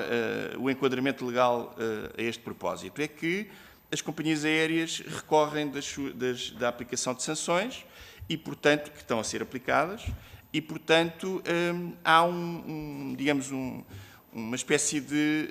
o enquadramento legal a este propósito. É que as companhias aéreas recorrem da aplicação de sanções e, portanto, que estão a ser aplicadas e, portanto, há digamos, uma espécie de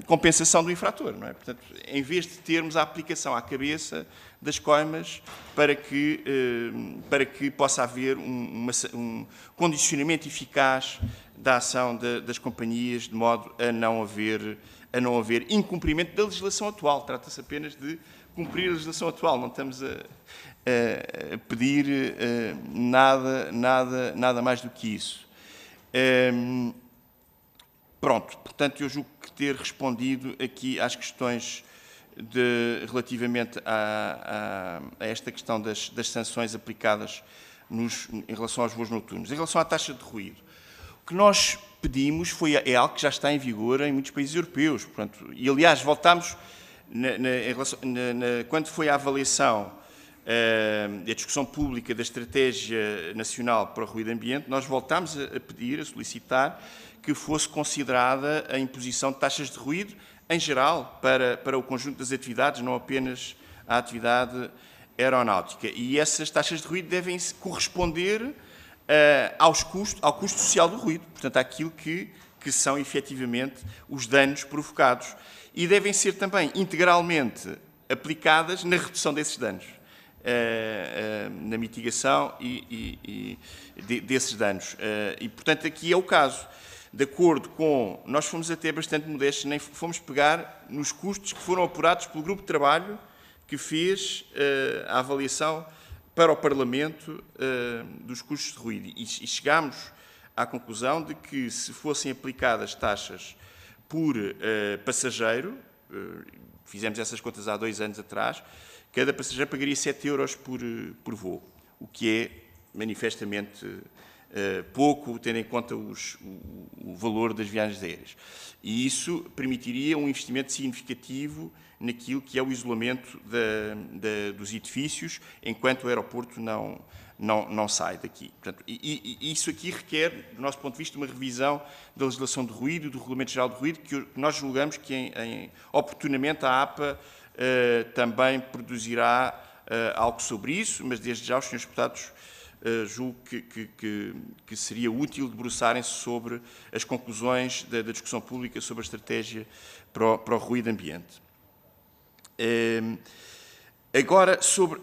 compensação do infrator, não é? Portanto, em vez de termos a aplicação à cabeça das coimas para que possa haver um condicionamento eficaz da ação das companhias, de modo a não haver incumprimento da legislação atual. Trata-se apenas de cumprir a legislação atual, não estamos a pedir nada mais do que isso. Pronto, portanto, eu julgo que ter respondido aqui às questões relativamente a esta questão das sanções aplicadas em relação aos voos noturnos. Em relação à taxa de ruído, o que nós pedimos é algo que já está em vigor em muitos países europeus. Portanto, e, aliás, voltámos, quando foi a avaliação e a discussão pública da Estratégia Nacional para o Ruído Ambiente, nós voltámos a pedir, a solicitar, que fosse considerada a imposição de taxas de ruído em geral para o conjunto das atividades, não apenas a atividade aeronáutica. E essas taxas de ruído devem corresponder ao custo social do ruído, portanto, àquilo que são efetivamente os danos provocados. E devem ser também integralmente aplicadas na redução desses danos, na mitigação desses danos. E, portanto, aqui é o caso. De acordo com... Nós fomos até bastante modestos, nem fomos pegar nos custos que foram apurados pelo grupo de trabalho que fez a avaliação para o Parlamento dos custos de ruído. E chegámos à conclusão de que, se fossem aplicadas taxas por passageiro, fizemos essas contas há 2 anos atrás, cada passageiro pagaria 7 euros por voo, o que é manifestamente pouco, tendo em conta o valor das viagens aéreas. E isso permitiria um investimento significativo naquilo que é o isolamento dos edifícios, enquanto o aeroporto não sai daqui. Portanto, e isso aqui requer, do nosso ponto de vista, uma revisão da legislação de ruído, do Regulamento Geral de Ruído, que nós julgamos que, oportunamente, a APA também produzirá algo sobre isso, mas desde já os senhores deputados julgo que seria útil debruçarem-se sobre as conclusões da discussão pública sobre a estratégia para o ruído ambiente. Agora, sobre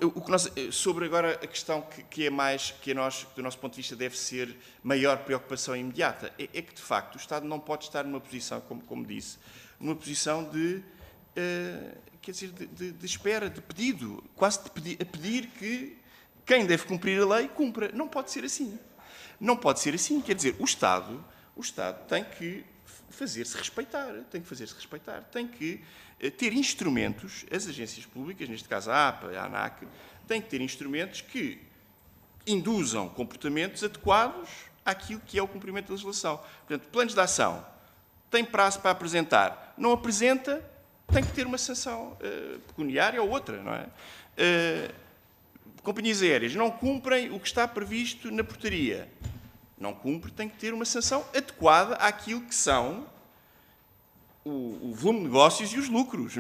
agora a questão que nós, do nosso ponto de vista, deve ser maior preocupação imediata, é que, de facto, o Estado não pode estar numa posição, como disse, numa posição de espera, de pedido, quase a pedir que quem deve cumprir a lei, cumpra. Não pode ser assim. Não pode ser assim. Quer dizer, o Estado tem que fazer-se respeitar. Tem que ter instrumentos, as agências públicas, neste caso a APA, a ANAC, têm que ter instrumentos que induzam comportamentos adequados àquilo que é o cumprimento da legislação. Portanto, planos de ação, tem prazo para apresentar. Não apresenta, tem que ter uma sanção pecuniária ou outra, não é? Companhias aéreas não cumprem o que está previsto na portaria. Não cumpre, tem que ter uma sanção adequada àquilo que são o volume de negócios e os lucros.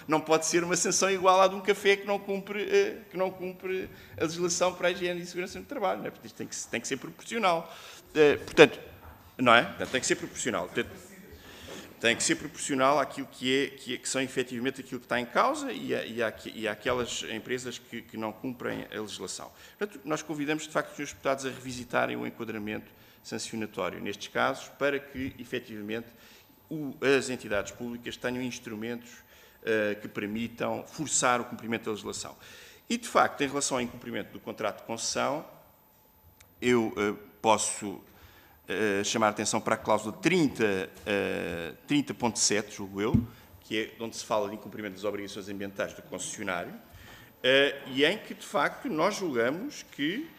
Não pode ser uma sanção igual à de um café que não cumpre a legislação para a higiene e segurança no trabalho. Não é? Isto tem que ser proporcional. Portanto, não é? Portanto, tem que ser proporcional. Portanto, tem que ser proporcional àquilo que são efetivamente aquilo que está em causa e àquelas empresas que não cumprem a legislação. Portanto, nós convidamos, de facto, os senhores deputados a revisitarem o enquadramento sancionatório nestes casos para que, efetivamente, as entidades públicas tenham instrumentos que permitam forçar o cumprimento da legislação. E, de facto, em relação ao incumprimento do contrato de concessão, eu posso chamar a atenção para a cláusula 30.7, julgo eu, que é onde se fala de incumprimento das obrigações ambientais do concessionário, e em que, de facto, nós julgamos que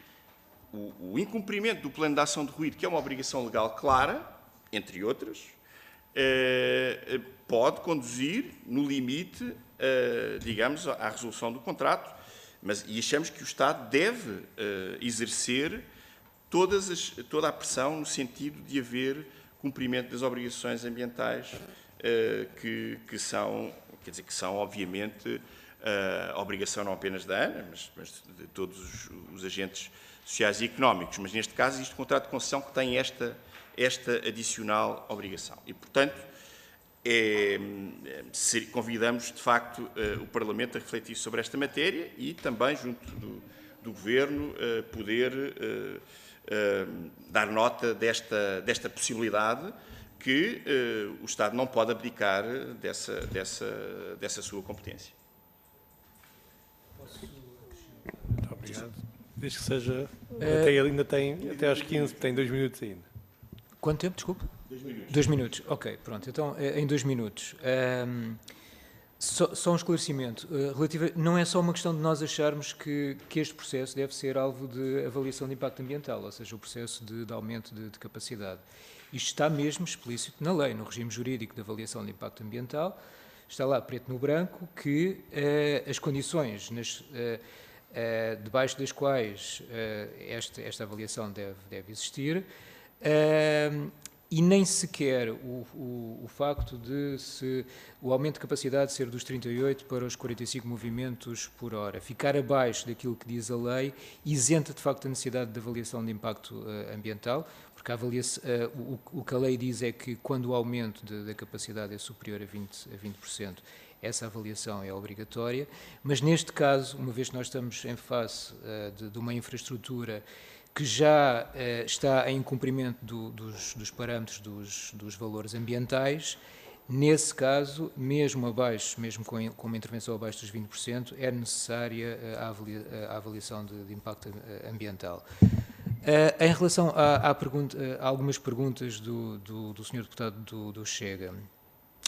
o incumprimento do plano de ação de ruído, que é uma obrigação legal clara, entre outras, pode conduzir, no limite, digamos, à resolução do contrato, e achamos que o Estado deve exercer toda a pressão no sentido de haver cumprimento das obrigações ambientais que são obviamente a obrigação não apenas da ANA, mas de todos os agentes sociais e económicos, mas neste caso existe um contrato de concessão que tem esta adicional obrigação. E, portanto, convidamos, de facto, o Parlamento a refletir sobre esta matéria e também, junto do Governo, poder dar nota desta possibilidade que o Estado não pode abdicar dessa sua competência. Muito obrigado. Desde que seja... ainda tem, até às 15, tem 2 minutos ainda. Quanto tempo, desculpe? 2 minutos. 2 minutos, ok, pronto. Então, em 2 minutos. Só um esclarecimento. Não é só uma questão de nós acharmos que este processo deve ser alvo de avaliação de impacto ambiental, ou seja, o processo de aumento de capacidade. Isto está mesmo explícito na lei, no regime jurídico de avaliação de impacto ambiental. Está lá, preto no branco, que as condições debaixo das quais esta avaliação deve existir, e nem sequer o facto de o aumento de capacidade ser dos 38 para os 45 movimentos por hora, ficar abaixo daquilo que diz a lei, isenta de facto a necessidade de avaliação de impacto ambiental, porque o que a lei diz é que quando o aumento da capacidade é superior a 20%, essa avaliação é obrigatória, mas neste caso, uma vez que nós estamos em face de uma infraestrutura que já está em cumprimento dos parâmetros dos valores ambientais, nesse caso, mesmo com uma intervenção abaixo dos 20%, é necessária a avaliação de impacto ambiental. Em relação a algumas perguntas do Sr. Deputado do Chega,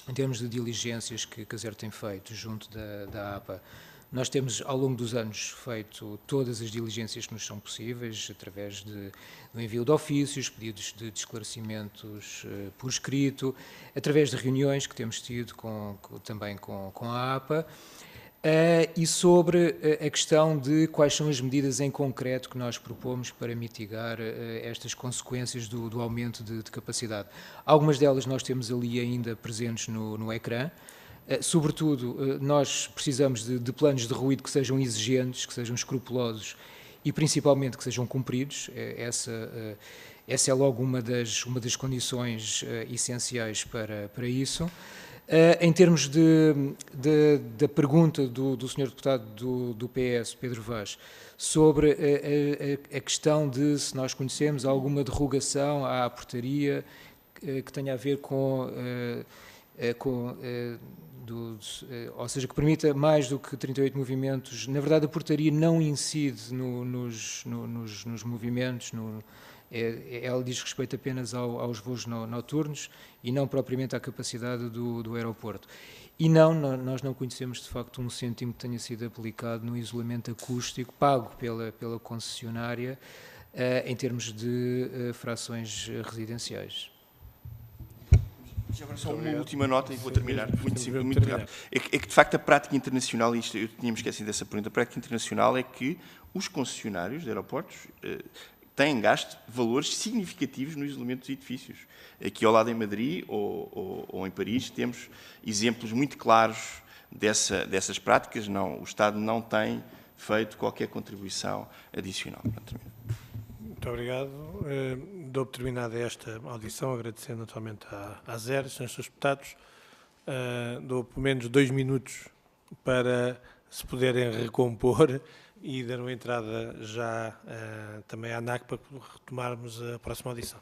em termos de diligências que a ZER tem feito junto da APA, nós temos, ao longo dos anos, feito todas as diligências que nos são possíveis, através do envio de ofícios, pedidos de esclarecimentos por escrito, através de reuniões que temos tido também com a APA, e sobre a questão de quais são as medidas em concreto que nós propomos para mitigar estas consequências do aumento de capacidade. Algumas delas nós temos ali ainda presentes no ecrã. Sobretudo, nós precisamos de planos de ruído que sejam exigentes, que sejam escrupulosos e, principalmente, que sejam cumpridos. Essa é logo uma das condições essenciais para isso. Em termos da pergunta do Sr. Deputado do PS, Pedro Vaz, sobre a questão de se nós conhecemos alguma derrogação à portaria que tenha a ver ou seja, que permita mais do que 38 movimentos. Na verdade, a portaria não incide nos movimentos, ela diz respeito apenas aos voos noturnos e não propriamente à capacidade do aeroporto. E nós não conhecemos, de facto, um cêntimo que tenha sido aplicado no isolamento acústico pago pela concessionária em termos de frações residenciais. Já agora só uma última nota e vou terminar, muito rápido. É que, de facto, a prática internacional, e isto eu tinha-me esquecido dessa pergunta, a prática internacional é que os concessionários de aeroportos têm gasto valores significativos no isolamento dos edifícios. Aqui ao lado em Madrid ou em Paris temos exemplos muito claros dessas práticas. O Estado não tem feito qualquer contribuição adicional. Muito obrigado. Dou por terminada esta audição, agradecendo naturalmente à ZER, senhores deputados. Dou pelo menos 2 minutos para se poderem recompor e dar uma entrada já também à ANAC para retomarmos a próxima audição.